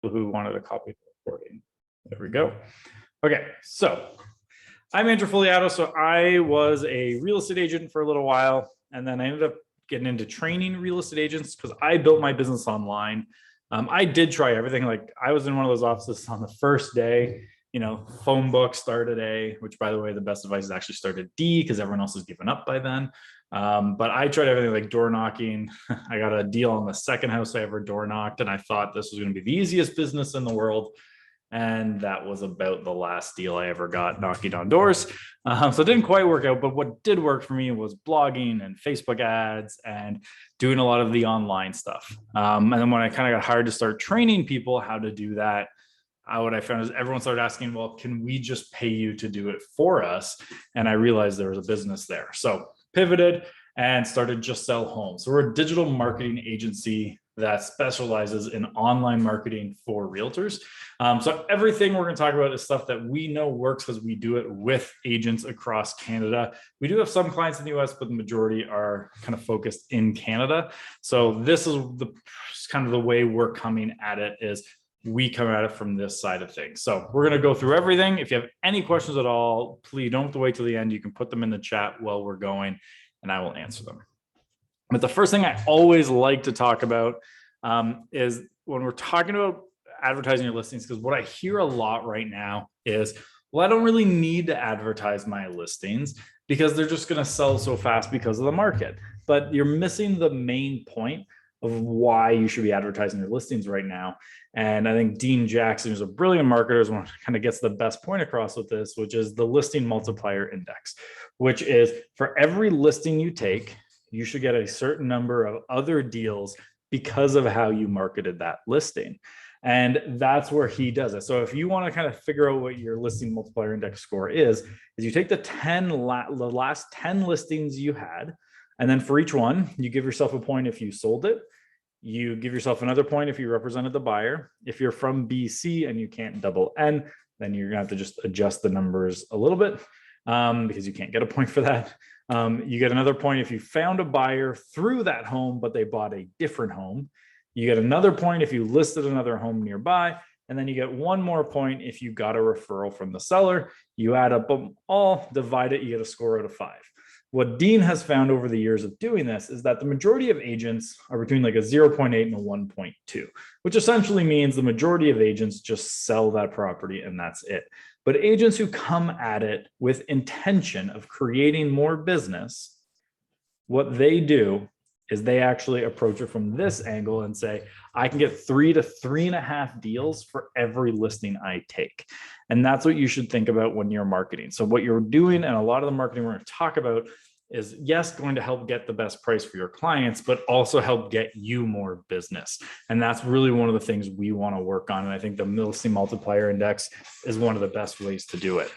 people who wanted a copy of the recording. There we go. Okay, so I'm Andrew Foliato. So I was a real estate agent for a little while, and then I ended up getting into training real estate agents because I built my business online. I did try everything. Like I was in one of those offices on the first day, phone book, start at A, which by the way, the best advice is actually start at D because everyone else has given up by then. But I tried everything like door knocking. I got a deal on the second house I ever door knocked, and I thought this was going to be the easiest business in the world. And that was about the last deal I ever got knocking on doors. So it didn't quite work out, but what did work for me was blogging and Facebook ads and doing a lot of the online stuff. And then when I kind of got hired to start training people how to do that, what I found is everyone started asking, well, can we just pay you to do it for us? And I realized there was a business there. So pivoted and started Just Sell Homes. So we're a digital marketing agency that specializes in online marketing for realtors. So everything we're going to talk about is stuff that we know works because we do it with agents across Canada. We do have some clients in the US, but the majority are kind of focused in Canada. So this is the kind of the way we're coming at it is we come at it from this side of things. So we're going to go through everything. If you have any questions at all, please don't have to wait till the end. You can put them in the chat while we're going and I will answer them. But the first thing I always like to talk about is when we're talking about advertising your listings, because what I hear a lot right now is, well, I don't really need to advertise my listings because they're just going to sell so fast because of the market. But you're missing the main point of why you should be advertising your listings right now. And I think Dean Jackson, who's a brilliant marketer, is one who kind of gets the best point across with this, which is the listing multiplier index, which is for every listing you take, you should get a certain number of other deals because of how you marketed that listing. And that's where he does it. So if you want to kind of figure out what your listing multiplier index score is you take the last 10 listings you had, and then for each one, you give yourself a point if you sold it. You give yourself another point if you represented the buyer. If you're from BC and you can't double N, then you're going to have to just adjust the numbers a little bit because you can't get a point for that. You get another point if you found a buyer through that home, but they bought a different home. You get another point if you listed another home nearby. And then you get one more point if you got a referral from the seller. You add up them all, divide it, you get a score out of 5. What Dean has found over the years of doing this is that the majority of agents are between like a 0.8 and a 1.2, which essentially means the majority of agents just sell that property and that's it. But agents who come at it with intention of creating more business, what they do is they actually approach it from this angle and say, I can get 3 to 3.5 deals for every listing I take. And that's what you should think about when you're marketing. So what you're doing, and a lot of the marketing we're going to talk about is, yes, going to help get the best price for your clients, but also help get you more business. And that's really one of the things we want to work on. And I think the listing multiplier index is one of the best ways to do it.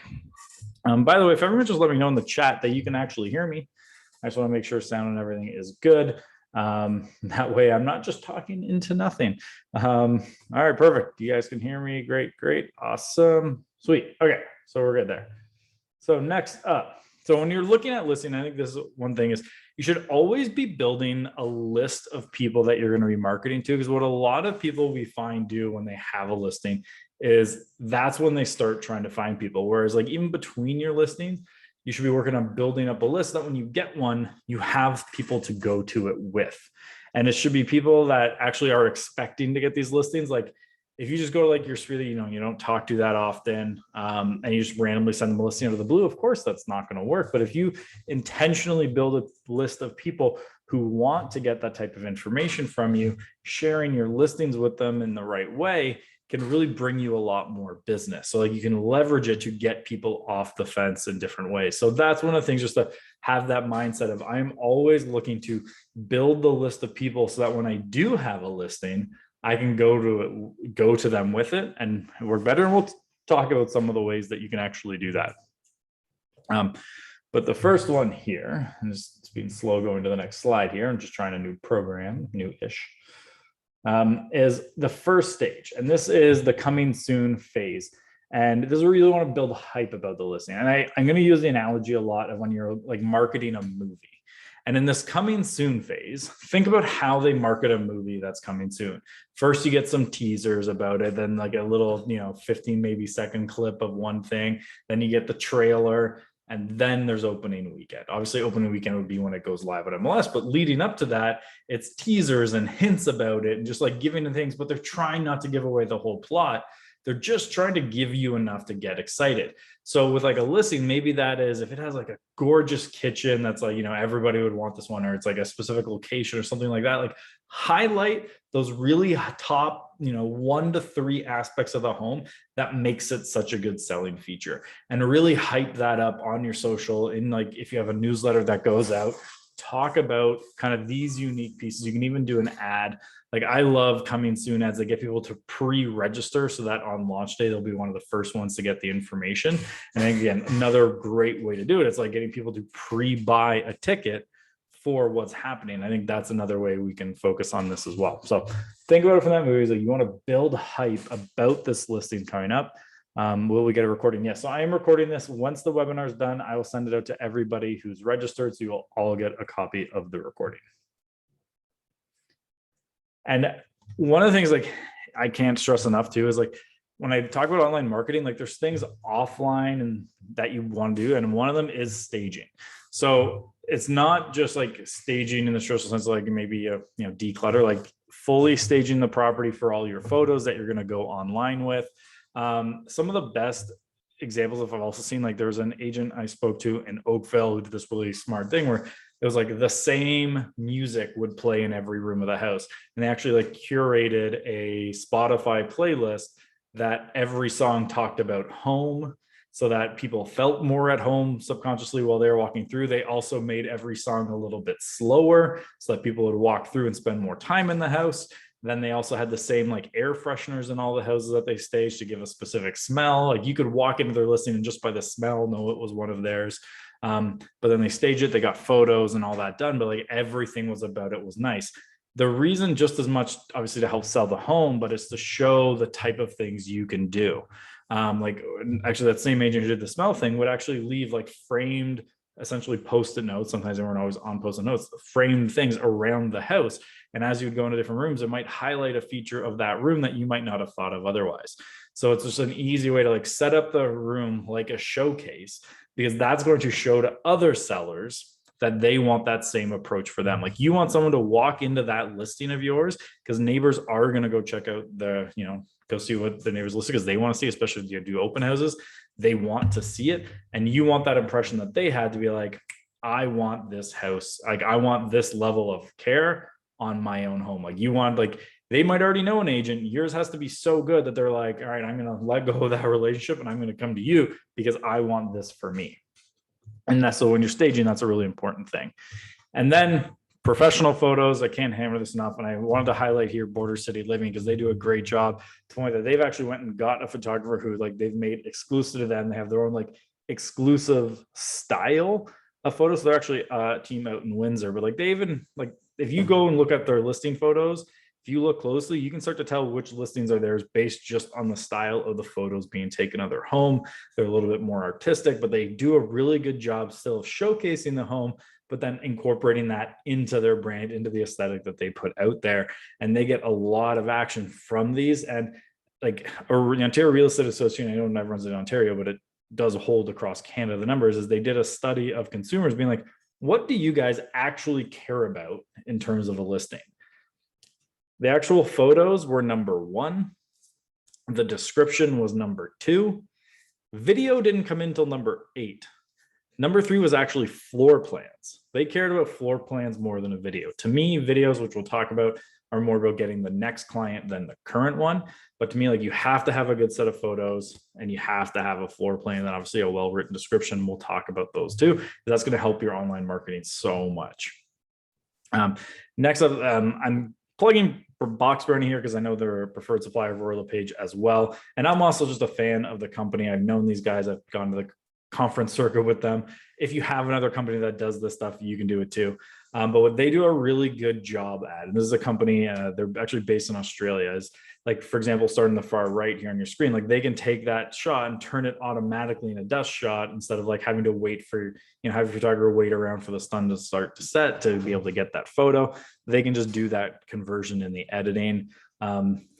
By the way, if everyone just let me know in the chat that you can actually hear me. I just want to make sure sound and everything is good. That way I'm not just talking into nothing. All right, perfect. You guys can hear me. Great, great. Awesome. Sweet. Okay, so we're good there. So next up. So when you're looking at listing, I think this is one thing is you should always be building a list of people that you're going to be marketing to, because what a lot of people we find do when they have a listing is that's when they start trying to find people. Whereas like even between your listings, you should be working on building up a list that when you get one, you have people to go to it with. And it should be people that actually are expecting to get these listings. Like if you just go to like your street, you don't talk to that often, and you just randomly send them a listing out of the blue, of course, that's not going to work. But if you intentionally build a list of people who want to get that type of information from you, sharing your listings with them in the right way can really bring you a lot more business. So like you can leverage it to get people off the fence in different ways. So that's one of the things, just to have that mindset of I'm always looking to build the list of people so that when I do have a listing, I can go to them with it and work better. And we'll talk about some of the ways that you can actually do that. But the first one here, and it's being slow going to the next slide here. I'm just trying a new program, new-ish. Is the first stage. And this is the coming soon phase. And this is where you really want to build hype about the listing. And I'm going to use the analogy a lot of when you're like marketing a movie. And in this coming soon phase, think about how they market a movie that's coming soon. First, you get some teasers about it, then like a little, 15 maybe second clip of one thing. Then you get the trailer, and then there's opening weekend. Obviously, opening weekend would be when it goes live at MLS, but leading up to that, it's teasers and hints about it and just like giving the things, but they're trying not to give away the whole plot. They're just trying to give you enough to get excited. So with like a listing, maybe that is if it has like a gorgeous kitchen that's like, everybody would want this one, or it's like a specific location or something like that, like highlight those really top, 1 to 3 aspects of the home that makes it such a good selling feature, and really hype that up on your social. In like, if you have a newsletter that goes out, talk about kind of these unique pieces. You can even do an ad. Like I love coming soon ads that get people to pre-register so that on launch day, they'll be one of the first ones to get the information. And again, another great way to do it. It's like getting people to pre-buy a ticket for what's happening. I think that's another way we can focus on this as well. So think about it from that movie. Is that you want to build hype about this listing coming up. Will we get a recording? Yes. So I am recording this. Once the webinar is done, I will send it out to everybody who's registered. So you will all get a copy of the recording. And one of the things like I can't stress enough too is like when I talk about online marketing, like there's things offline and that you want to do. And one of them is staging. So it's not just like staging in the social sense, like maybe declutter, like fully staging the property for all your photos that you're going to go online with. Some of the best examples of I've also seen, like there was an agent I spoke to in Oakville who did this really smart thing where it was like the same music would play in every room of the house. And they actually like curated a Spotify playlist that every song talked about home, so that people felt more at home subconsciously while they were walking through. They also made every song a little bit slower so that people would walk through and spend more time in the house. Then they also had the same like air fresheners in all the houses that they staged to give a specific smell. Like you could walk into their listing and just by the smell know it was one of theirs. But then they staged it, they got photos and all that done, but like everything was about it was nice. The reason just as much obviously to help sell the home, but it's to show the type of things you can do. Like actually that same agent who did the smell thing would actually leave like framed, essentially post-it notes. Sometimes they weren't always on post-it notes, framed things around the house. And as you would go into different rooms, it might highlight a feature of that room that you might not have thought of otherwise. So it's just an easy way to like set up the room like a showcase, because that's going to show to other sellers that they want that same approach for them. Like you want someone to walk into that listing of yours because neighbors are going to go check out the, go see what the neighbors listed because they want to see, especially if you do open houses, they want to see it. And you want that impression that they had to be like, I want this house. Like I want this level of care on my own home. Like you want, like, they might already know an agent. Yours has to be so good that they're like, all right, I'm going to let go of that relationship and I'm going to come to you because I want this for me. And that's, so when you're staging, that's a really important thing. And then professional photos, I can't hammer this enough. And I wanted to highlight here Border City Living because they do a great job to the point that they've actually went and got a photographer who like they've made exclusive to them. They have their own like exclusive style of photos. So they're actually a team out in Windsor, but like they even like, if you go and look at their listing photos, if you look closely, you can start to tell which listings are theirs based just on the style of the photos being taken of their home. They're a little bit more artistic, but they do a really good job still of showcasing the home, but then incorporating that into their brand, into the aesthetic that they put out there. And they get a lot of action from these. And like Ontario Real Estate Association, I know it never runs in Ontario, but it does hold across Canada. The numbers is they did a study of consumers being like, what do you guys actually care about in terms of a listing? The actual photos were number 1. The description was number 2. Video didn't come in until number 8. Number 3 was actually floor plans. They cared about floor plans more than a video. To me, videos, which we'll talk about, are more about getting the next client than the current one. But to me, like you have to have a good set of photos and you have to have a floor plan and obviously a well-written description. We'll talk about those too. That's going to help your online marketing so much. Next up, I'm plugging for Box Brownie here because I know they're a preferred supplier of Royal LePage as well. And I'm also just a fan of the company. I've known these guys. I've gone to the conference circuit with them. If you have another company that does this stuff, you can do it too. But what they do a really good job at, and this is a company, they're actually based in Australia, is like, for example, starting the far right here on your screen, like they can take that shot and turn it automatically in a dust shot instead of like having to wait for, have a photographer wait around for the sun to start to set to be able to get that photo. They can just do that conversion in the editing.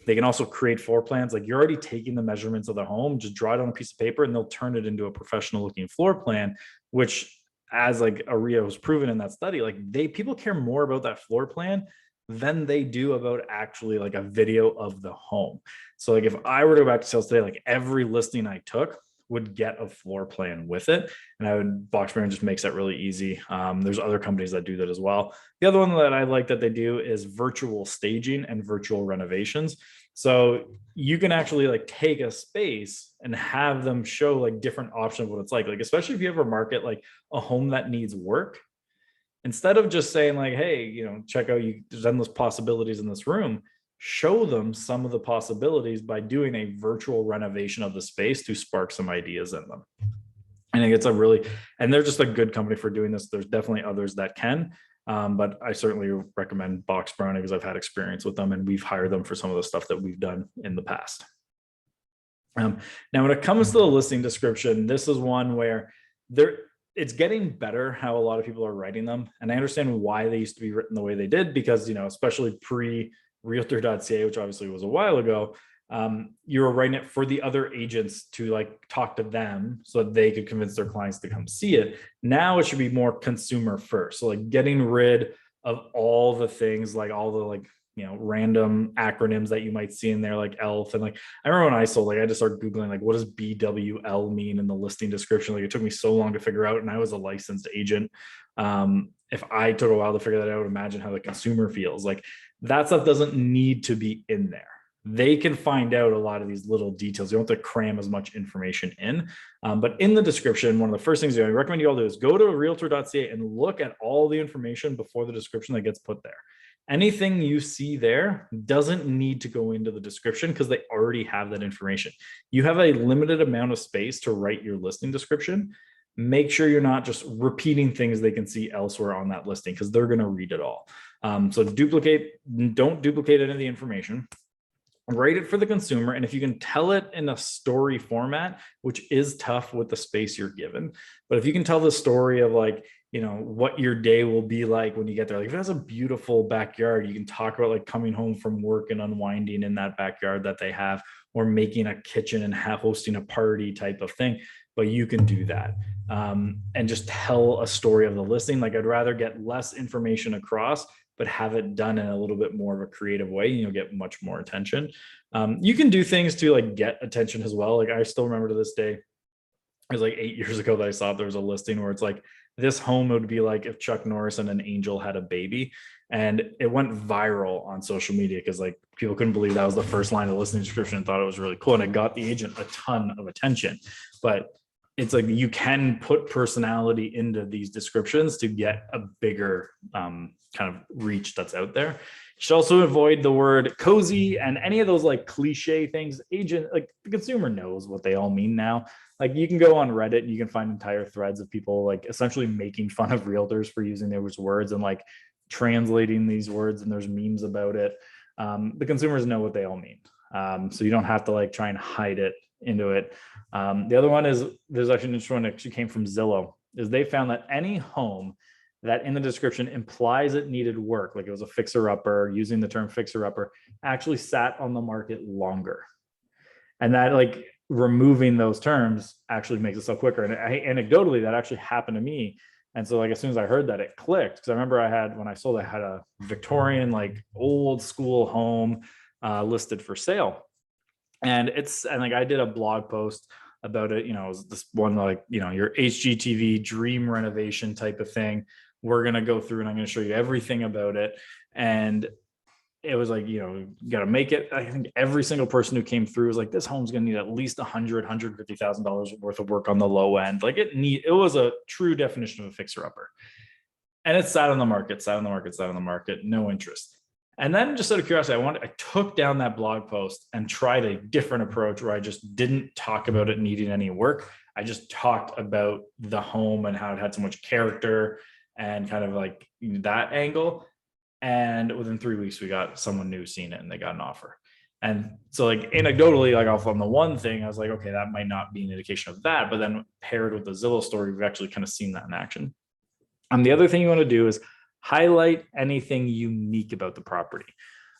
They can also create floor plans. Like you're already taking the measurements of the home, just draw it on a piece of paper and they'll turn it into a professional looking floor plan, which, as like Aria was proven in that study, like people care more about that floor plan than they do about actually like a video of the home. So like if I were to go back to sales today, like every listing I took would get a floor plan with it. And Boxbaron just makes that really easy. There's other companies that do that as well. The other one that I like that they do is virtual staging and virtual renovations. So you can actually like take a space and have them show like different options of what it's like, especially if you ever market like a home that needs work, instead of just saying like, hey, check out, there's endless possibilities in this room, show them some of the possibilities by doing a virtual renovation of the space to spark some ideas in them. I think it's and they're just a good company for doing this. There's definitely others that can, but I certainly recommend Boxbaron because I've had experience with them and we've hired them for some of the stuff that we've done in the past. Now, when it comes to the listing description, this is one where it's getting better how a lot of people are writing them. And I understand why they used to be written the way they did, because, especially pre-realtor.ca, which obviously was a while ago, you were writing it for the other agents to like talk to them so that they could convince their clients to come see it. Now it should be more consumer first. So like getting rid of all the things, like all the random acronyms that you might see in there, like ELF. And like, I remember when I sold, I had to start Googling, like, what does BWL mean in the listing description? Like it took me so long to figure out. And I was a licensed agent. If I took a while to figure that out, imagine how the consumer feels. Like that stuff doesn't need to be in there. They can find out a lot of these little details. You don't have to cram as much information in. But in the description, one of the first things I recommend you all do is go to realtor.ca and look at all the information before the description that gets put there. Anything you see there doesn't need to go into the description because they already have that information. You have a limited amount of space to write your listing description. Make sure you're not just repeating things they can see elsewhere on that listing because they're going to read it all. So don't duplicate any of the information. Write it for the consumer. And if you can tell it in a story format, which is tough with the space you're given, but if you can tell the story of like, what your day will be like when you get there. Like if it has a beautiful backyard, you can talk about like coming home from work and unwinding in that backyard that they have, or making a kitchen and hosting a party type of thing. But you can do that and just tell a story of the listing. Like I'd rather get less information across, but have it done in a little bit more of a creative way, and you'll get much more attention. You can do things to like get attention as well. Like I still remember to this day, it was like 8 years ago that I saw there was a listing where it's like, this home would be like if Chuck Norris and an angel had a baby. And it went viral on social media because like people couldn't believe that was the first line of the listing description and thought it was really cool. And it got the agent a ton of attention. But it's like you can put personality into these descriptions to get a bigger kind of reach that's out there. You should also avoid the word cozy and any of those like cliche things. Like the consumer knows what they all mean now. Like you can go on Reddit and you can find entire threads of people like essentially making fun of realtors for using those words and like translating these words, and there's memes about it. The consumers know what they all mean. So you don't have to like try and hide it into it. The other one is, there's actually an interesting one that actually came from Zillow, is they found that any home that in the description implies it needed work, like it was a fixer-upper, using the term fixer-upper, actually sat on the market longer. And that like removing those terms actually makes it so quicker. And anecdotally, that actually happened to me. And so like as soon as I heard that, it clicked. Because I remember when I sold, I had a Victorian, like old school home listed for sale. And like I did a blog post about it, it was this one like, your HGTV dream renovation type of thing. We're going to go through and I'm going to show you everything about it. And it was like, you got to make it. I think every single person who came through was like, this home's going to need at least $150,000 worth of work on the low end. Like it was a true definition of a fixer upper. And it sat on the market, no interest. And then just out of curiosity, I took down that blog post and tried a different approach where I just didn't talk about it needing any work. I just talked about the home and how it had so much character and kind of like that angle. And within 3 weeks, we got someone new seeing it and they got an offer. And so like anecdotally, like off on the one thing, I was like, okay, that might not be an indication of that. But then paired with the Zillow story, we've actually kind of seen that in action. The other thing you want to do is highlight anything unique about the property.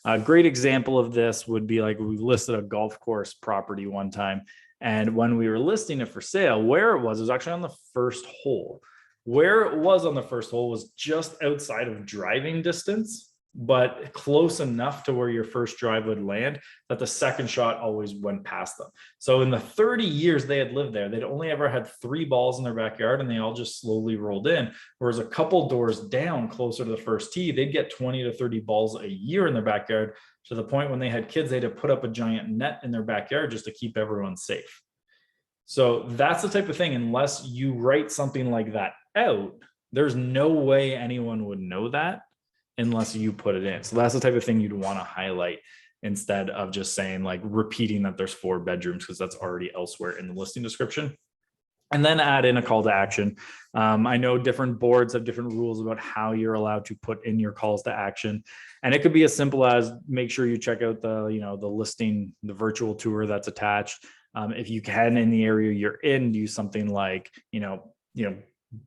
A great example of this would be like we listed a golf course property one time. And when we were listing it for sale, where it was actually on the first hole. Where it was on the first hole was just outside of driving distance, but close enough to where your first drive would land that the second shot always went past them. So in the 30 years they had lived there, they'd only ever had 3 balls in their backyard and they all just slowly rolled in. Whereas a couple doors down closer to the first tee, they'd get 20 to 30 balls a year in their backyard, to the point when they had kids, they had to put up a giant net in their backyard just to keep everyone safe. So that's the type of thing, unless you write something like that out, there's no way anyone would know that unless you put it in. So that's the type of thing you'd want to highlight instead of just saying like repeating that there's 4 bedrooms, because that's already elsewhere in the listing description. And then add in a call to action. I know different boards have different rules about how you're allowed to put in your calls to action. And it could be as simple as make sure you check out the, the listing, the virtual tour that's attached. If you can, in the area you're in, do something like,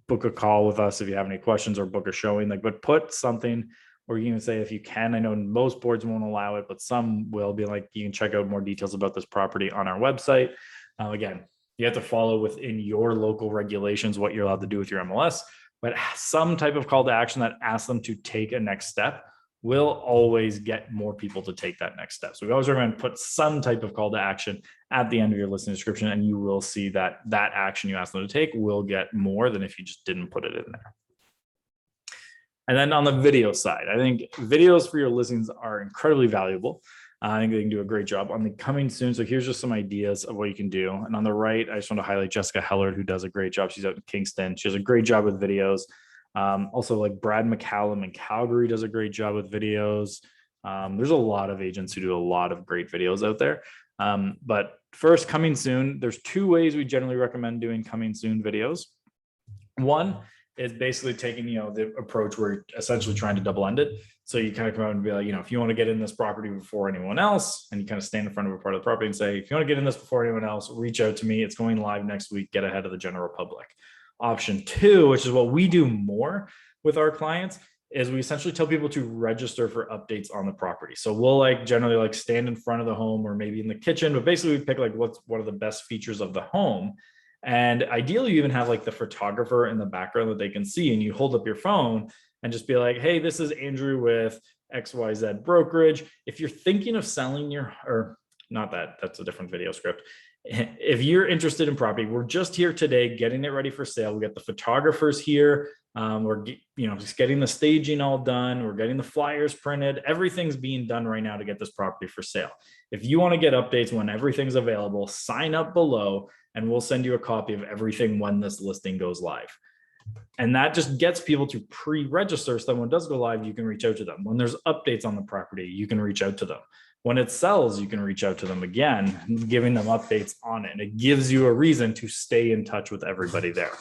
book a call with us if you have any questions, or book a showing, but put something, or you can say, if you can, I know most boards won't allow it, but some will be like, you can check out more details about this property on our website. Again, you have to follow within your local regulations what you're allowed to do with your MLS, but some type of call to action that asks them to take a next step will always get more people to take that next step. So we always recommend put some type of call to action at the end of your listing description, and you will see that that action you ask them to take will get more than if you just didn't put it in there. And then on the video side, I think videos for your listings are incredibly valuable. I think they can do a great job on the coming soon. So here's just some ideas of what you can do. And on the right, I just want to highlight Jessica Hellard, who does a great job. She's out in Kingston. She does a great job with videos. Also, like Brad McCallum in Calgary does a great job with videos. There's a lot of agents who do a lot of great videos out there. But first, coming soon, there's 2 ways we generally recommend doing coming soon videos. One is basically taking, the approach where you're essentially trying to double end it. So you kind of come out and be like, if you want to get in this property before anyone else, and you kind of stand in front of a part of the property and say, if you want to get in this before anyone else, reach out to me. It's going live next week. Get ahead of the general public. Option 2, which is what we do more with our clients, is we essentially tell people to register for updates on the property. So we'll generally stand in front of the home or maybe in the kitchen, but basically we pick what are the best features of the home. And ideally you even have the photographer in the background that they can see, and you hold up your phone and just be like, hey, this is Andrew with XYZ brokerage. If you're thinking of selling that's a different video script. If you're interested in property, we're just here today getting it ready for sale. We got the photographers here. We're just getting the staging all done. We're getting the flyers printed. Everything's being done right now to get this property for sale. If you want to get updates when everything's available, sign up below and we'll send you a copy of everything when this listing goes live. And that just gets people to pre-register, so that when it does go live, you can reach out to them. When there's updates on the property, you can reach out to them. When it sells, you can reach out to them again, giving them updates on it. And it gives you a reason to stay in touch with everybody there.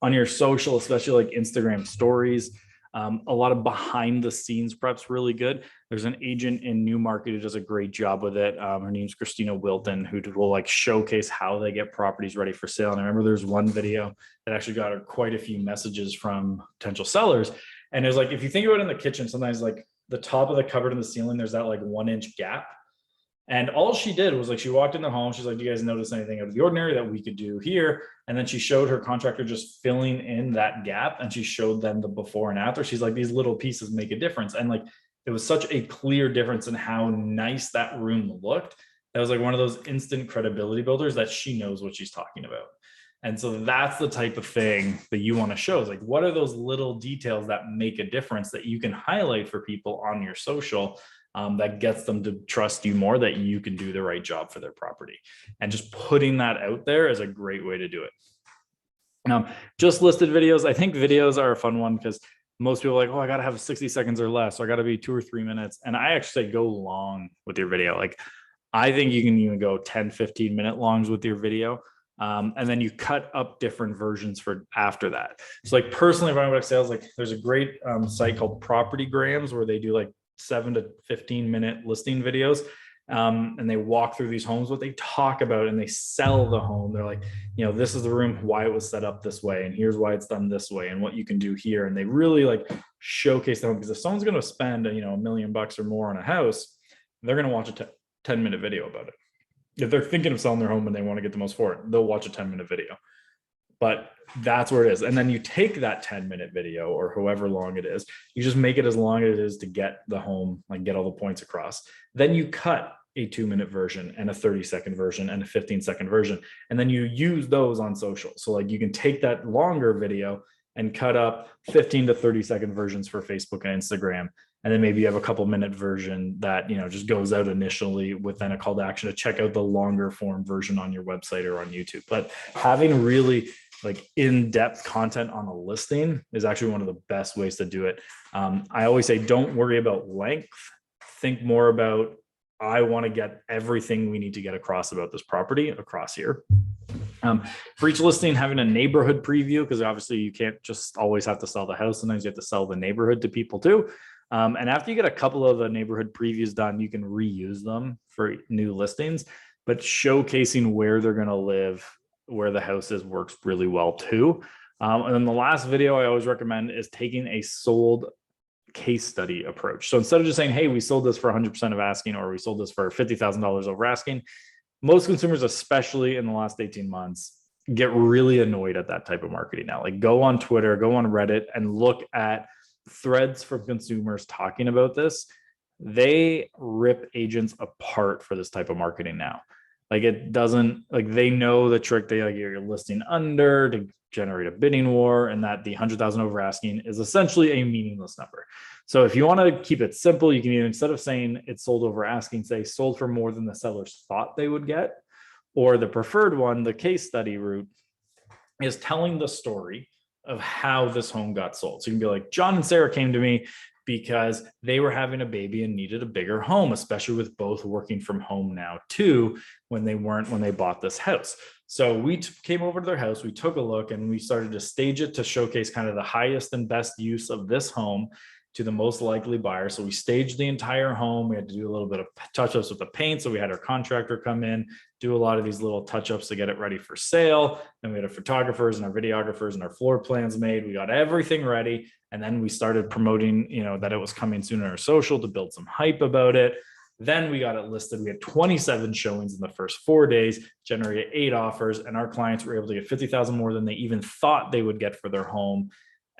On your social, especially like Instagram stories, a lot of behind the scenes prep's really good. There's an agent in Newmarket who does a great job with it. Her name's Christina Wilton, who will showcase how they get properties ready for sale. And I remember there's one video that actually got her quite a few messages from potential sellers. And it was if you think about it in the kitchen, sometimes the top of the cupboard in the ceiling, there's that 1-inch gap. And all she did was she walked in the home. She's like, do you guys notice anything out of the ordinary that we could do here? And then she showed her contractor just filling in that gap. And she showed them the before and after. She's like, these little pieces make a difference. And it was such a clear difference in how nice that room looked. That was one of those instant credibility builders that she knows what she's talking about. And so that's the type of thing that you want to show is what are those little details that make a difference that you can highlight for people on your social that gets them to trust you more, that you can do the right job for their property. And just putting that out there is a great way to do it. Just listed videos. I think videos are a fun one because most people are I got to have 60 seconds or less. So I got to be 2 or 3 minutes. And I actually say go long with your video. I think you can even go 10, 15 minute longs with your video. And then you cut up different versions for after that. So like personally, if I about sales, like there's a great site called Property Grams where they do like 7 to 15 minute listing videos. And they walk through these homes, what they talk about, and they sell the home. They're like, this is the room, why it was set up this way, and here's why it's done this way, and what you can do here. And they really like showcase the home, because if someone's going to spend $1 million or more on a house, they're going to watch a 10-minute video about it. If they're thinking of selling their home and they want to get the most for it, they'll watch a 10-minute video. But that's where it is. And then you take that 10-minute video or however long it is, you just make it as long as it is to get the home, like get all the points across. Then you cut a 2-minute version and a 30-second version and a 15-second version. And then you use those on social. So like you can take that longer video and cut up 15 to 30-second versions for Facebook and Instagram. And then maybe you have a couple minute version that, just goes out initially with then a call to action to check out the longer form version on your website or on YouTube. But having really like in-depth content on a listing is actually one of the best ways to do it. I always say, don't worry about length. Think more about, I want to get everything we need to get across about this property across here. For each listing, having a neighborhood preview, because obviously you can't just always have to sell the house. Sometimes you have to sell the neighborhood to people too. And after you get a couple of the neighborhood previews done, you can reuse them for new listings, but showcasing where they're going to live, where the house is, works really well too. And then the last video I always recommend is taking a sold case study approach. So instead of just saying, hey, we sold this for 100% of asking, or we sold this for $50,000 over asking, most consumers, especially in the last 18 months, get really annoyed at that type of marketing now. Like go on Twitter, go on Reddit, and look at threads from consumers talking about this. They rip agents apart for this type of marketing now. Like it doesn't, like they know the trick. They like you're listing under to generate a bidding war, and that the 100,000 over asking is essentially a meaningless number. So if you want to keep it simple, you can either, instead of saying it's sold over asking, say sold for more than the sellers thought they would get, or the preferred one, the case study route, is telling the story of how this home got sold. So you can be like, John and Sarah came to me because they were having a baby and needed a bigger home, especially with both working from home now too, when they bought this house. So we came over to their house, we took a look, and we started to stage it to showcase kind of the highest and best use of this home to the most likely buyer. So we staged the entire home. We had to do a little bit of touch-ups with the paint. So we had our contractor come in, do a lot of these little touch-ups to get it ready for sale. Then we had our photographers and our videographers and our floor plans made. We got everything ready. And then we started promoting, that it was coming soon on our social to build some hype about it. Then we got it listed. We had 27 showings in the first 4 days, generated 8 offers, and our clients were able to get 50,000 more than they even thought they would get for their home.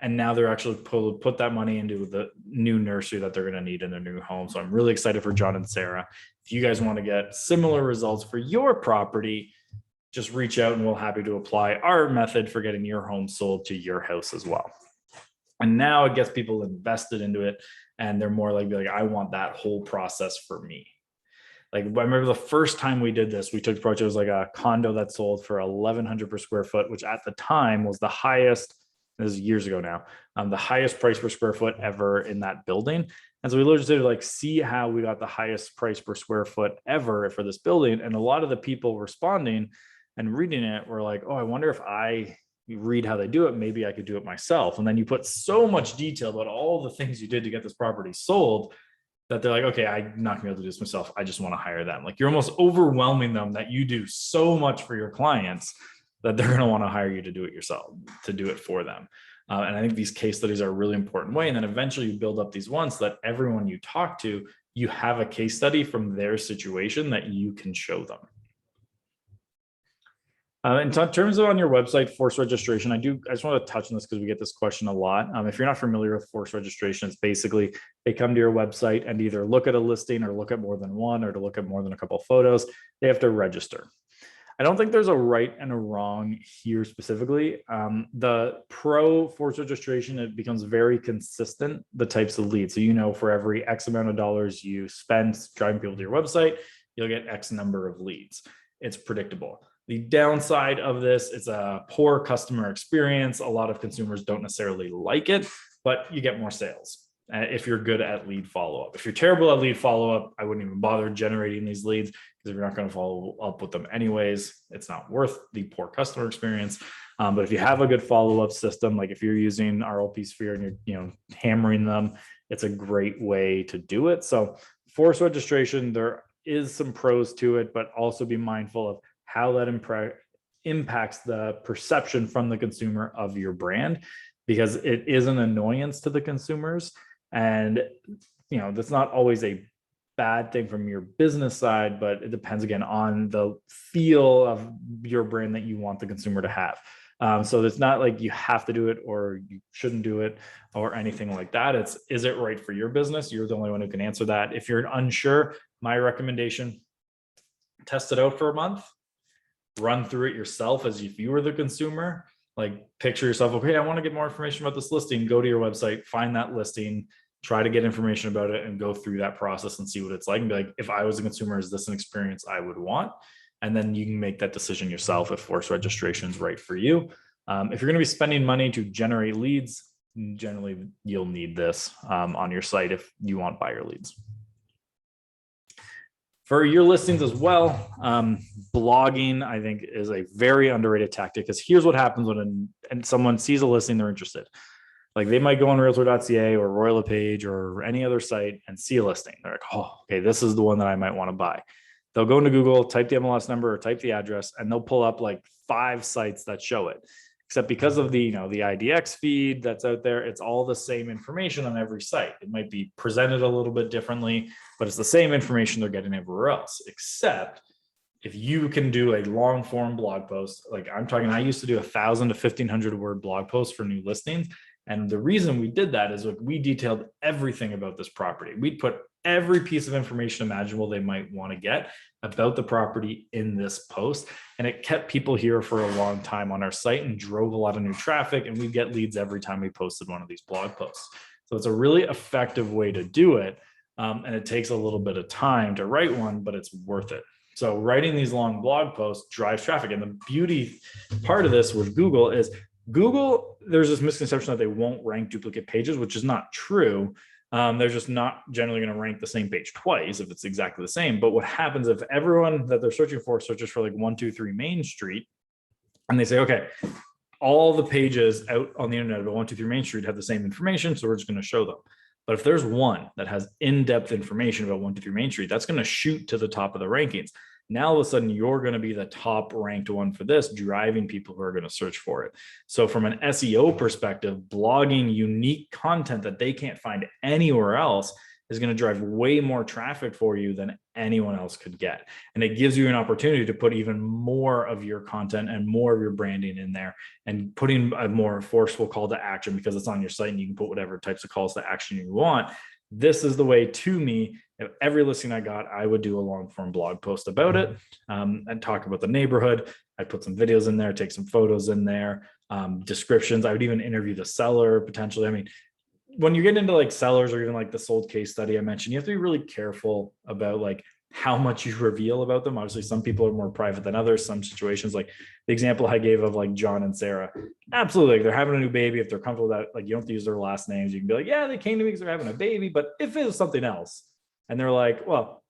And now they're actually put that money into the new nursery that they're going to need in their new home. So I'm really excited for John and Sarah. If you guys want to get similar results for your property, just reach out and we'll happy to apply our method for getting your home sold to your house as well. And now it gets people invested into it, and they're more like, I want that whole process for me. Like I remember the first time we did this, we took the approach. It was like a condo that sold for 1,100 per square foot, which at the time was the highest. This is years ago now, the highest price per square foot ever in that building. And so we literally did like, see how we got the highest price per square foot ever for this building. And a lot of the people responding and reading it were like, oh, I wonder if I read how they do it, maybe I could do it myself. And then you put so much detail about all the things you did to get this property sold that they're like, okay, I'm not gonna be able to do this myself. I just want to hire them. Like you're almost overwhelming them that you do so much for your clients that they're going to want to hire you to do it yourself, to do it for them. And I think these case studies are a really important way. And then eventually you build up these ones that everyone you talk to, you have a case study from their situation that you can show them. In terms of on your website, forced registration, I just want to touch on this because we get this question a lot. If you're not familiar with forced registration, it's basically they come to your website and either look at a listing or look at more than one, or to look at more than a couple of photos, they have to register. I don't think there's a right and a wrong here specifically. The pro forced registration, it becomes very consistent, the types of leads. So, for every X amount of dollars you spend driving people to your website, you'll get X number of leads. It's predictable. The downside of this is a poor customer experience. A lot of consumers don't necessarily like it, but you get more sales. if you're good at lead follow-up. If you're terrible at lead follow-up, I wouldn't even bother generating these leads, because if you're not going to follow up with them anyways, it's not worth the poor customer experience. But if you have a good follow-up system, like if you're using our LP Sphere and you're hammering them, it's a great way to do it. So forced registration, there is some pros to it, but also be mindful of how that impacts the perception from the consumer of your brand, because it is an annoyance to the consumers. And, that's not always a bad thing from your business side, but it depends again on the feel of your brand that you want the consumer to have. So it's not like you have to do it or you shouldn't do it or anything like that. Is it right for your business? You're the only one who can answer that. If you're unsure, my recommendation, test it out for a month, run through it yourself as if you were the consumer. Like picture yourself, okay, I want to get more information about this listing. Go to your website, find that listing, try to get information about it, and go through that process and see what it's like, and be like, if I was a consumer, is this an experience I would want? And then you can make that decision yourself if forced registration is right for you. If you're going to be spending money to generate leads, generally you'll need this on your site if you want buyer leads. For your listings as well, blogging, I think, is a very underrated tactic, because here's what happens when someone sees a listing they're interested. Like they might go on realtor.ca or Royal LePage or any other site and see a listing. They're like, oh, okay, this is the one that I might want to buy. They'll go into Google, type the MLS number or type the address, and they'll pull up like 5 sites that show it. Except because of the IDX feed that's out there, it's all the same information on every site. It might be presented a little bit differently, but it's the same information they're getting everywhere else. Except if you can do a long form blog post, like I used to do 1,000 to 1,500 word blog posts for new listings. And the reason we did that is, like, we detailed everything about this property. We'd put every piece of information imaginable they might want to get about the property in this post. And it kept people here for a long time on our site and drove a lot of new traffic. And we get leads every time we posted one of these blog posts. So it's a really effective way to do it. And it takes a little bit of time to write one, but it's worth it. So writing these long blog posts drives traffic. And the beauty part of this with Google is there's this misconception that they won't rank duplicate pages, which is not true. They're just not generally going to rank the same page twice if it's exactly the same. But what happens if everyone that they're searching for searches for like 123 Main Street, and they say, okay, all the pages out on the internet about 123 Main Street have the same information, so we're just going to show them. But if there's one that has in-depth information about 123 Main Street, that's going to shoot to the top of the rankings. Now, all of a sudden, you're going to be the top ranked one for this, driving people who are going to search for it. So from an SEO perspective, blogging unique content that they can't find anywhere else is going to drive way more traffic for you than anyone else could get. And it gives you an opportunity to put even more of your content and more of your branding in there, and putting a more forceful call to action, because it's on your site and you can put whatever types of calls to action you want. This is the way, to me, if every listing I got, I would do a long form blog post about it and talk about the neighborhood. I'd put some videos in there, take some photos in there, descriptions. I would even interview the seller potentially. I mean, when you get into like sellers or even like the sold case study I mentioned, you have to be really careful about like how much you reveal about them. Obviously, some people are more private than others. Some situations, like the example I gave of like John and Sarah, absolutely, like they're having a new baby. If they're comfortable with that, like you don't have to use their last names. You can be like, yeah, they came to me because they're having a baby. But if it was something else and they're like, well,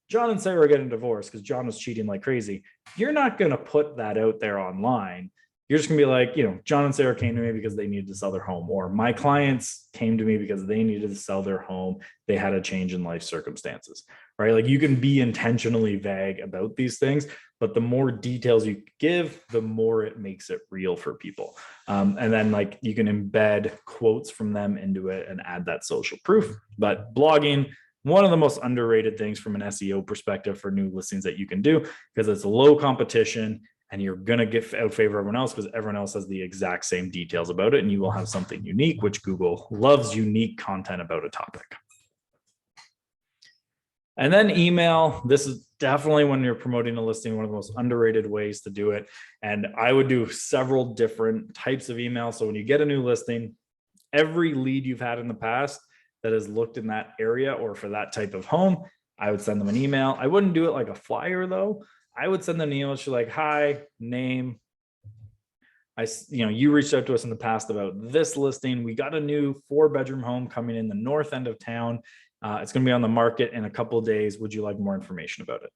John and Sarah are getting divorced because John was cheating like crazy, you're not going to put that out there online. You're just gonna be like, John and Sarah came to me because they needed to sell their home, or my clients came to me because they needed to sell their home. They had a change in life circumstances, right? Like you can be intentionally vague about these things, but the more details you give, the more it makes it real for people. And then like you can embed quotes from them into it and add that social proof. But blogging, one of the most underrated things from an SEO perspective for new listings that you can do, because it's low competition. And you're going to get out favor everyone else because everyone else has the exact same details about it. And you will have something unique, which Google loves, unique content about a topic. And then email. This is definitely, when you're promoting a listing, one of the most underrated ways to do it. And I would do several different types of email. So when you get a new listing, every lead you've had in the past that has looked in that area or for that type of home, I would send them an email. I wouldn't do it like a flyer though. I would send them an email to like, hi, name, you reached out to us in the past about this listing. We got a new 4-bedroom home coming in the north end of town. It's going to be on the market in a couple of days. Would you like more information about it?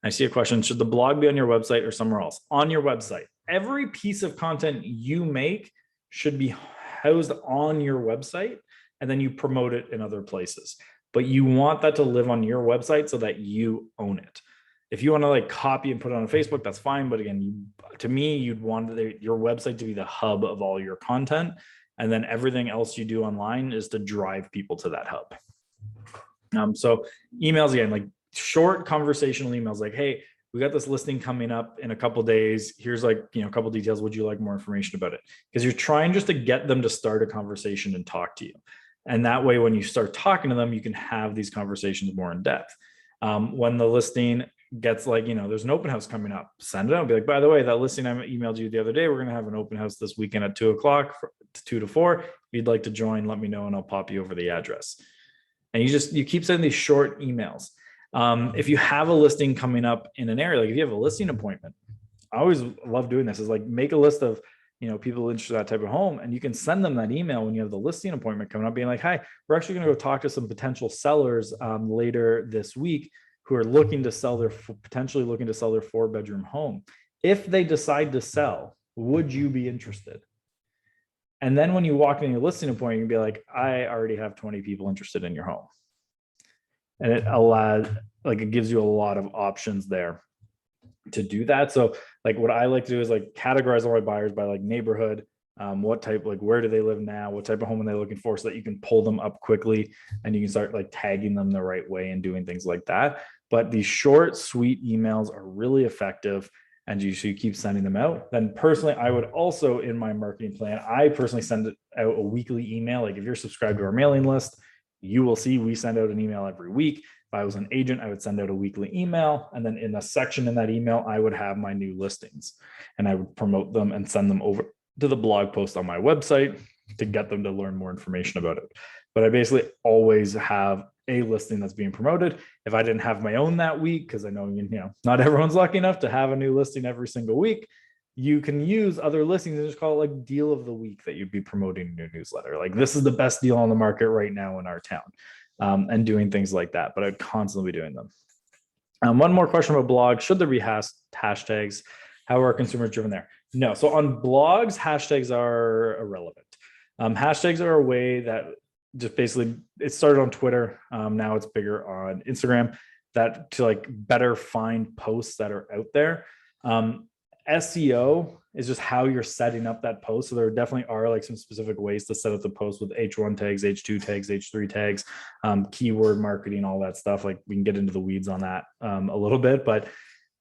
I see a question. Should the blog be on your website or somewhere else? On your website. Every piece of content you make should be housed on your website, and then you promote it in other places. But you want that to live on your website so that you own it. If you want to like copy and put it on Facebook, that's fine. But again, to me, you'd want your website to be the hub of all your content. And then everything else you do online is to drive people to that hub. So emails, again, like short conversational emails, like, hey, we got this listing coming up in a couple of days. Here's like, a couple of details. Would you like more information about it? Because you're trying just to get them to start a conversation and talk to you. And that way, when you start talking to them, you can have these conversations more in depth. When the listing gets like, there's an open house coming up, send it out. Be like, by the way, that listing I emailed you the other day, we're going to have an open house this weekend at 2 o'clock, 2 to 4. If you'd like to join, let me know and I'll pop you over the address. And you keep sending these short emails. If you have a listing coming up in an area, like if you have a listing appointment, I always love doing this, is like make a list of people interested in that type of home, and you can send them that email when you have the listing appointment coming up, being like, hi, we're actually going to go talk to some potential sellers later this week who are potentially looking to sell their 4-bedroom home. If they decide to sell, would you be interested? And then when you walk in your listing appointment, you can be like, I already have 20 people interested in your home. And it gives you a lot of options there to do that. So like what I like to do is like categorize all my buyers by like neighborhood, what type, like where do they live now, what type of home are they looking for, so that you can pull them up quickly and you can start like tagging them the right way and doing things like that. But these short, sweet emails are really effective, and you keep sending them out. Then personally, I would also, in my marketing plan, I personally send out a weekly email. Like if you're subscribed to our mailing list, you will see we send out an email every week. If I was an agent, I would send out a weekly email. And then in the section in that email, I would have my new listings, and I would promote them and send them over to the blog post on my website to get them to learn more information about it. But I basically always have a listing that's being promoted. If I didn't have my own that week, because I know, not everyone's lucky enough to have a new listing every single week, you can use other listings and just call it like deal of the week that you'd be promoting in your newsletter. Like, this is the best deal on the market right now in our town, and doing things like that. But I'd constantly be doing them. One more question about blogs. Should there be hashtags? How are consumers driven there? No. So on blogs, hashtags are irrelevant. Hashtags are a way that just basically, it started on Twitter. Now it's bigger on Instagram, that to like better find posts that are out there. SEO is just how you're setting up that post. So there definitely are like some specific ways to set up the post with H1 tags, H2 tags, H3 tags, keyword marketing, all that stuff. Like, we can get into the weeds on that a little bit, but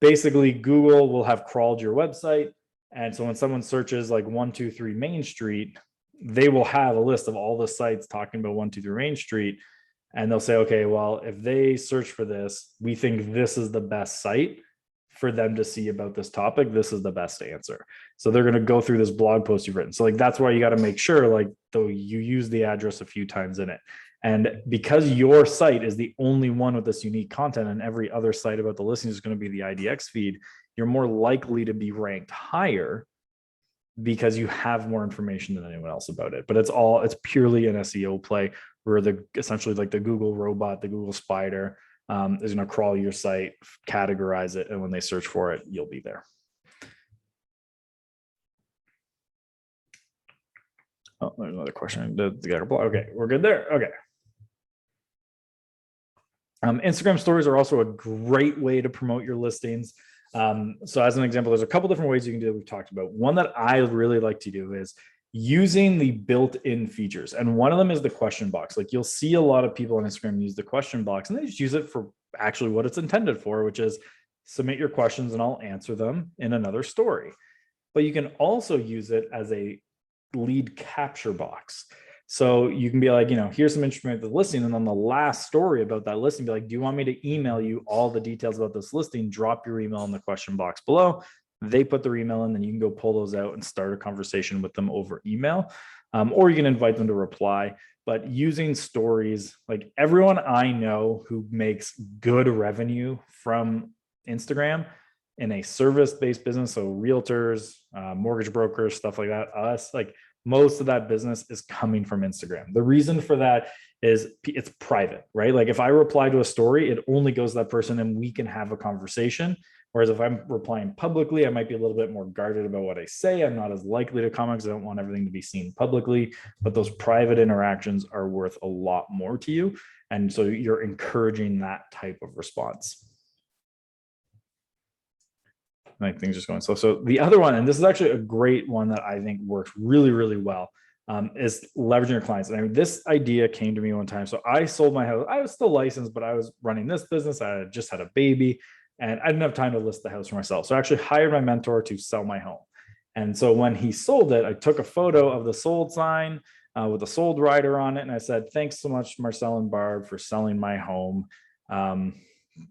basically Google will have crawled your website. And so when someone searches like 123 Main Street, they will have a list of all the sites talking about 123 Main Street. And they'll say, okay, well, if they search for this, we think this is the best site for them to see about this topic. This is the best answer. So they're going to go through this blog post you've written. So like, that's why you got to make sure, like, though you use the address a few times in it. And because your site is the only one with this unique content, and every other site about the listing is going to be the IDX feed, you're more likely to be ranked higher because you have more information than anyone else about it. But it's purely an SEO play, where essentially like the Google robot, the Google spider, is going to crawl your site, categorize it, and when they search for it, you'll be there. Oh, there's another question. Okay, we're good there. Okay. Instagram stories are also a great way to promote your listings. So as an example, there's a couple different ways you can do it. We've talked about. One that I really like to do is using the built-in features. And one of them is the question box. Like, you'll see a lot of people on Instagram use the question box, and they just use it for actually what it's intended for, which is submit your questions and I'll answer them in another story. But you can also use it as a lead capture box. So you can be like, here's some information about the listing. And on the last story about that listing, be like, do you want me to email you all the details about this listing? Drop your email in the question box below. They put their email in, then you can go pull those out and start a conversation with them over email. Or you can invite them to reply. But using stories, like, everyone I know who makes good revenue from Instagram in a service-based business, so realtors, mortgage brokers, stuff like that, us, like most of that business is coming from Instagram. The reason for that is it's private, right? Like if I reply to a story, it only goes to that person and we can have a conversation. Whereas if I'm replying publicly, I might be a little bit more guarded about what I say. I'm not as likely to comment because I don't want everything to be seen publicly. But those private interactions are worth a lot more to you. And so you're encouraging that type of response. Like things just going slow. So the other one, and this is actually a great one that I think works really, really well, is leveraging your clients. And I mean, this idea came to me one time. So I sold my house. I was still licensed, but I was running this business. I had just had a baby and I didn't have time to list the house for myself. So I actually hired my mentor to sell my home. And so when he sold it, I took a photo of the sold sign with a sold rider on it. And I said, thanks so much, Marcel and Barb, for selling my home. And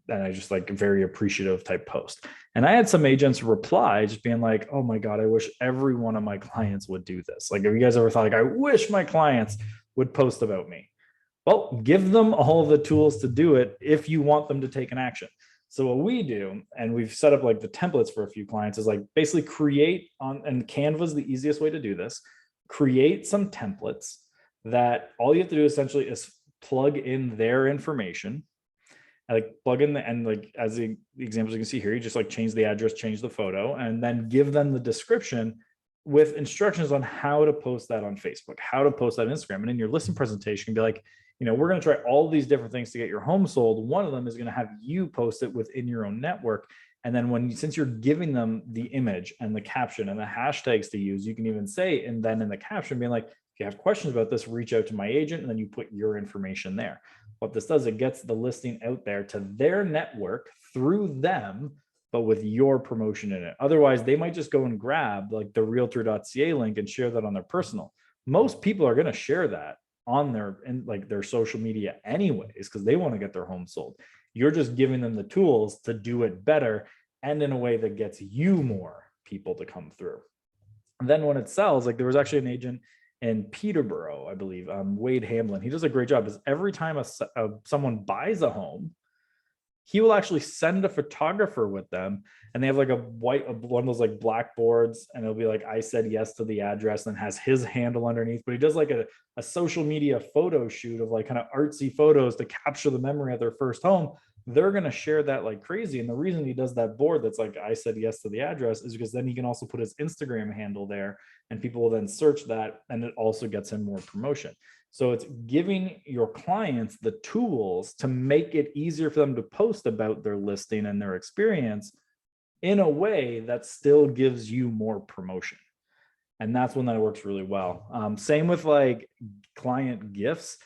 I just like a very appreciative type post. And I had some agents reply just being like, oh my God, I wish every one of my clients would do this. Like, have you guys ever thought like, I wish my clients would post about me? Well, give them all the tools to do it if you want them to take an action. So what we do, and we've set up like the templates for a few clients, is like basically create on, and Canva is the easiest way to do this, create some templates that all you have to do essentially is plug in their information. Like plug in the, and like as the examples you can see here, you just like change the address, change the photo, and then give them the description with instructions on how to post that on Facebook, how to post that on Instagram. And in your listing presentation, be like, you know, we're going to try all these different things to get your home sold. One of them is going to have you post it within your own network. And then when, since you're giving them the image and the caption and the hashtags to use, you can even say, and then in the caption being like, if you have questions about this, reach out to my agent, and then you put your information there. What this does, it gets the listing out there to their network through them, but with your promotion in it. Otherwise, they might just go and grab like the realtor.ca link and share that on their personal. Most people are going to share that on their, in like their social media anyways, because they want to get their home sold. You're just giving them the tools to do it better and in a way that gets you more people to come through. And then when it sells, like there was actually an agent in Peterborough, I believe, Wade Hamlin. He does a great job. Is every time someone buys a home, he will actually send a photographer with them, and they have like one of those like blackboards, and it'll be like, I said yes to the address, and has his handle underneath. But he does like a social media photo shoot of like kind of artsy photos to capture the memory of their first home. They're going to share that like crazy. And the reason he does that board that's like, I said yes to the address, is because then he can also put his Instagram handle there, and people will then search that, and it also gets him more promotion. So it's giving your clients the tools to make it easier for them to post about their listing and their experience in a way that still gives you more promotion. And that's when that works really well. Same with like client gifts.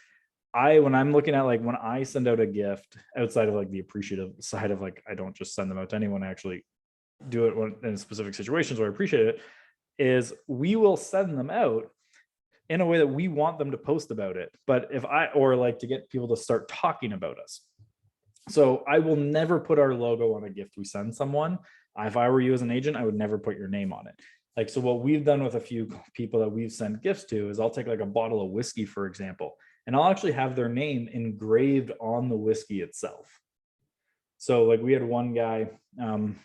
When I'm looking at like when I send out a gift outside of like the appreciative side of like, I don't just send them out to anyone, I actually do it in specific situations where I appreciate it, is we will send them out in a way that we want them to post about it. But or like to get people to start talking about us. So I will never put our logo on a gift we send someone. If I were you as an agent, I would never put your name on it. Like, so what we've done with a few people that we've sent gifts to is I'll take like a bottle of whiskey, for example, and I'll actually have their name engraved on the whiskey itself. So like we had one guy,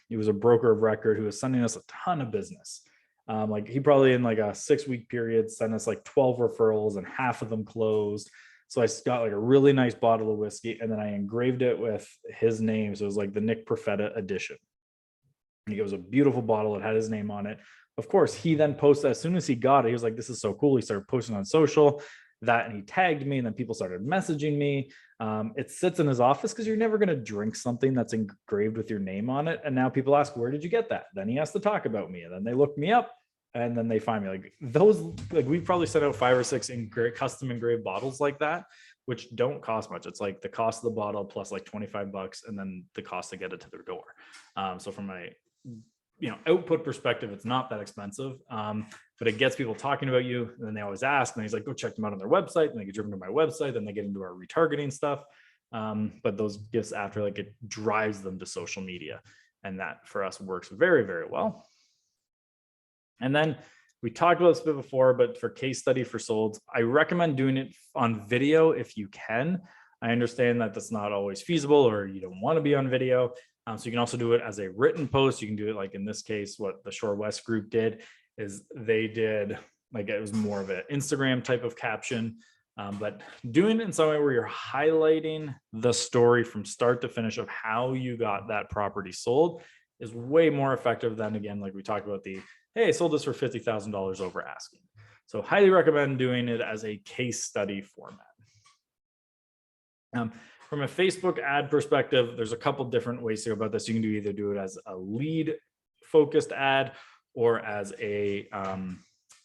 he was a broker of record who was sending us a ton of business. Like he probably in like a 6-week period sent us like 12 referrals, and half of them closed. So I got like a really nice bottle of whiskey, and then I engraved it with his name. So it was like the Nick Profeta edition. It was a beautiful bottle. It had his name on it. Of course, he then posted, as soon as he got it, he was like, this is so cool. He started posting on social that, and he tagged me, and then people started messaging me. It sits in his office because you're never going to drink something that's engraved with your name on it. And now people ask, where did you get that? Then he has to talk about me, and then they look me up, and then they find me. Like those, like we've probably sent out 5 or 6 custom engraved bottles like that, which don't cost much. It's like the cost of the bottle plus like $25, and then the cost to get it to their door. So from a output perspective, it's not that expensive, but it gets people talking about you. And then they always ask, and he's like, go check them out on their website. And they get driven to my website, then they get into our retargeting stuff. But those gifts after, like, it drives them to social media, and that for us works very, very well. And then we talked about this a bit before, but for case study for solds, I recommend doing it on video if you can. I understand that that's not always feasible, or you don't want to be on video. So you can also do it as a written post. You can do it like in this case, what the Shore West group did is they did like, it was more of an Instagram type of caption, but doing it in some way where you're highlighting the story from start to finish of how you got that property sold is way more effective than, again, like we talked about the, hey, I sold this for $50,000 over asking. So highly recommend doing it as a case study format. From a Facebook ad perspective, there's a couple different ways to go about this. You can either do it as a lead focused ad or as a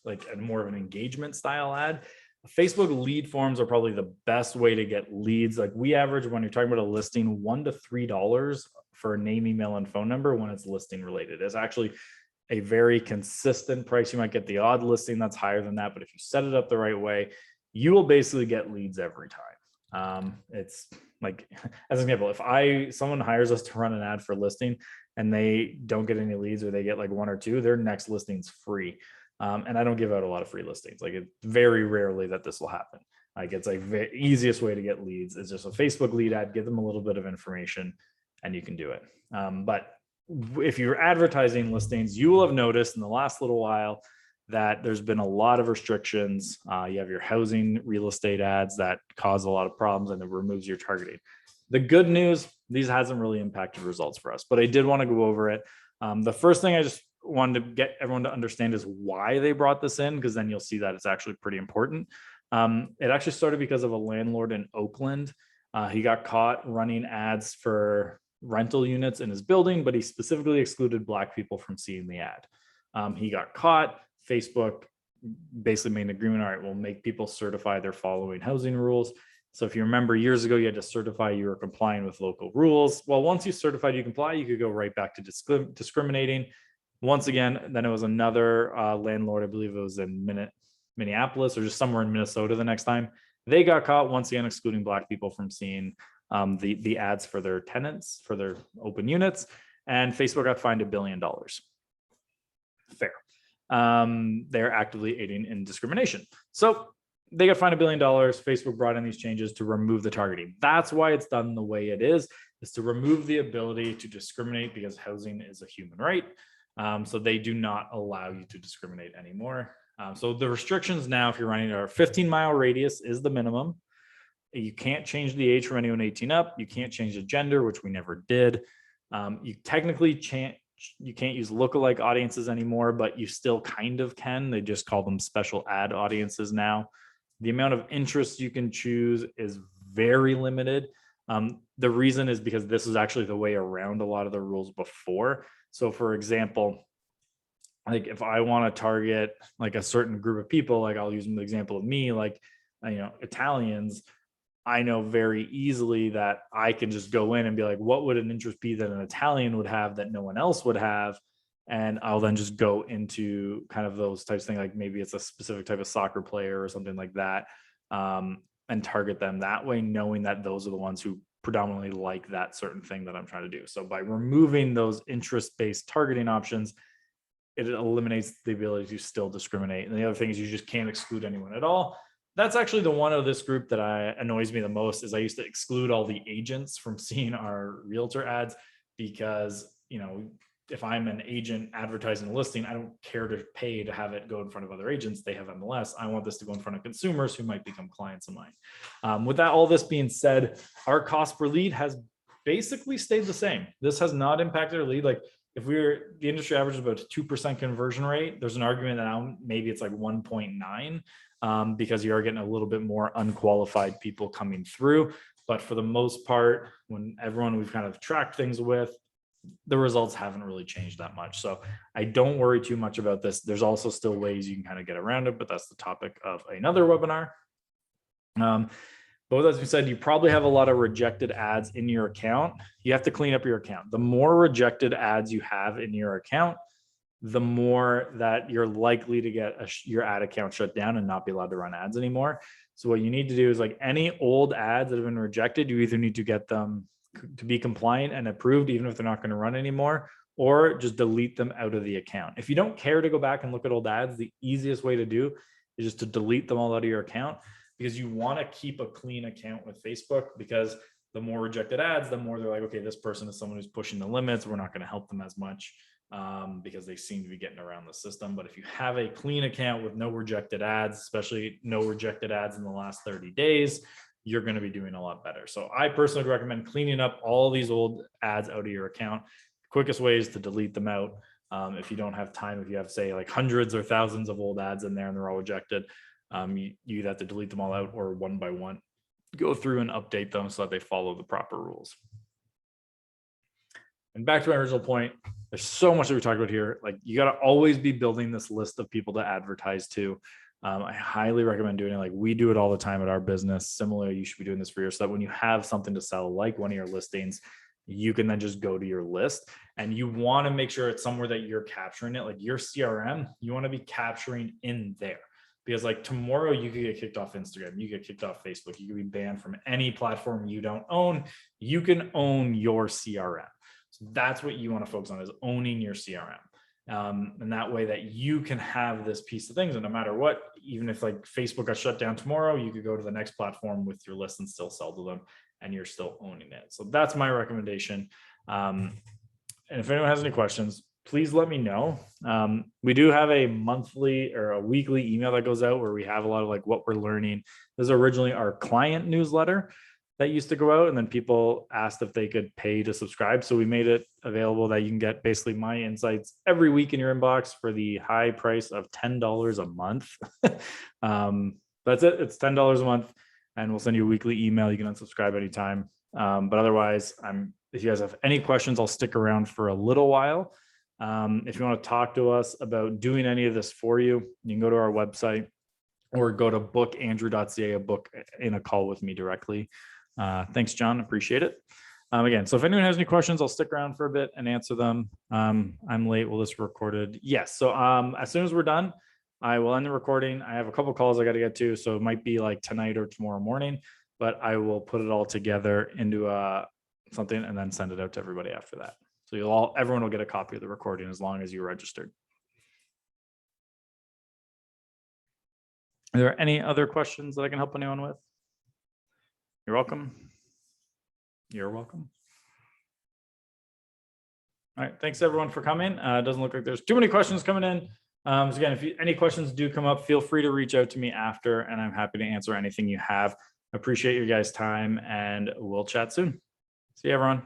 like a more of an engagement style ad. Facebook lead forms are probably the best way to get leads. Like we average, when you're talking about a listing, $1 to $3 for a name, email, and phone number when it's listing related. It's actually a very consistent price. You might get the odd listing that's higher than that, but if you set it up the right way, you will basically get leads every time. It's like, as an example, if someone hires us to run an ad for listing and they don't get any leads, or they get like one or two, their next listing's free. And I don't give out a lot of free listings. Like, it's very rarely that this will happen. Like, it's like the easiest way to get leads is just a Facebook lead ad, give them a little bit of information and you can do it. But if you're advertising listings, you will have noticed in the last little while that there's been a lot of restrictions. You have your housing real estate ads that cause a lot of problems, and it removes your targeting. The good news, these hasn't really impacted results for us, but I did want to go over it. The first thing I just wanted to get everyone to understand is why they brought this in, because then you'll see that it's actually pretty important. It actually started because of a landlord in Oakland. He got caught running ads for rental units in his building, but he specifically excluded Black people from seeing the ad. He got caught. Facebook basically made an agreement. All right, we'll make people certify they're following housing rules. So if you remember years ago, you had to certify you were complying with local rules. Well, once you certified you comply, you could go right back to discriminating. Once again, then it was another landlord, I believe it was in Minneapolis or just somewhere in Minnesota the next time. They got caught once again excluding Black people from seeing the ads for their tenants, for their open units, and Facebook got fined $1 billion. Fair. They're actively aiding in discrimination. So they got fined $1 billion. Facebook brought in these changes to remove the targeting. That's why it's done the way it is to remove the ability to discriminate, because housing is a human right. So they do not allow you to discriminate anymore. So the restrictions now, if you're running a 15-mile radius, is the minimum. You can't change the age from anyone 18 up. You can't change the gender, which we never did. You technically can't use lookalike audiences anymore, but you still kind of can. They just call them special ad audiences now. The amount of interest you can choose is very limited. The reason is because this is actually the way around a lot of the rules before. So for example, like if I want to target like a certain group of people, like I'll use an example of me, like, Italians, I know very easily that I can just go in and be like, what would an interest be that an Italian would have that no one else would have? And I'll then just go into kind of those types of things, like maybe it's a specific type of soccer player or something like that, and target them that way, knowing that those are the ones who predominantly like that certain thing that I'm trying to do. So by removing those interest-based targeting options, it eliminates the ability to still discriminate. And the other thing is you just can't exclude anyone at all. That's actually the one of this group that annoys me the most, is I used to exclude all the agents from seeing our realtor ads, because, if I'm an agent advertising a listing, I don't care to pay to have it go in front of other agents. They have MLS. I want this to go in front of consumers who might become clients of mine. With that, all this being said, our cost per lead has basically stayed the same. This has not impacted our lead. Like if the industry average is about a 2% conversion rate, there's an argument that now maybe it's like 1.9, because you are getting a little bit more unqualified people coming through. But for the most part, when everyone we've kind of tracked things with, the results haven't really changed that much. So I don't worry too much about this. There's also still ways you can kind of get around it, but that's the topic of another webinar. But with that being said, you probably have a lot of rejected ads in your account. You have to clean up your account. The more rejected ads you have in your account, the more that you're likely to get your ad account shut down and not be allowed to run ads anymore. So what you need to do is, like any old ads that have been rejected, you either need to get them to be compliant and approved, even if they're not going to run anymore, or just delete them out of the account. If you don't care to go back and look at old ads, the easiest way to do is just to delete them all out of your account, because you want to keep a clean account with Facebook, because the more rejected ads, the more they're like, okay, this person is someone who's pushing the limits. We're not going to help them as much because they seem to be getting around the system. But if you have a clean account with no rejected ads, especially no rejected ads in the last 30 days, you're going to be doing a lot better. So I personally recommend cleaning up all these old ads out of your account. Quickest way is to delete them out. If you don't have time, if you have, say, like hundreds or thousands of old ads in there and they're all rejected, you either have to delete them all out or one by one go through and update them so that they follow the proper rules. And back to my original point, there's so much that we talked about here. Like, you got to always be building this list of people to advertise to. I highly recommend doing it. Like, we do it all the time at our business. Similarly, you should be doing this for yours, so that when you have something to sell, like one of your listings, you can then just go to your list, and you want to make sure it's somewhere that you're capturing it. Like your CRM, you want to be capturing in there. Because like tomorrow you could get kicked off Instagram, you get kicked off Facebook, you could be banned from any platform you don't own. You can own your CRM. So that's what you want to focus on, is owning your CRM. And that way that you can have this piece of things. And no matter what, even if like Facebook got shut down tomorrow, you could go to the next platform with your list and still sell to them, and you're still owning it. So that's my recommendation. And if anyone has any questions, please let me know. We do have a monthly or a weekly email that goes out where we have a lot of like what we're learning. This is originally our client newsletter that used to go out, and then people asked if they could pay to subscribe. So we made it available that you can get basically my insights every week in your inbox for the high price of $10 a month. That's it. It's $10 a month, and we'll send you a weekly email. You can unsubscribe anytime. But otherwise, if you guys have any questions, I'll stick around for a little while. If you want to talk to us about doing any of this for you, you can go to our website or go to bookandrew.ca, a book in a call with me directly. Thanks, John. Appreciate it. Again, so if anyone has any questions, I'll stick around for a bit and answer them. I'm late. Will this recorded? Yes. So as soon as we're done, I will end the recording. I have a couple calls I got to get to, so it might be like tonight or tomorrow morning, but I will put it all together into something and then send it out to everybody after that. So everyone will get a copy of the recording as long as you're registered. Are there any other questions that I can help anyone with? You're welcome. You're welcome. All right. Thanks everyone for coming. It doesn't look like there's too many questions coming in. So again, if any questions do come up, feel free to reach out to me after, and I'm happy to answer anything you have. Appreciate your guys' time, and we'll chat soon. See you, everyone.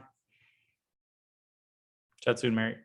Chat soon, Mary.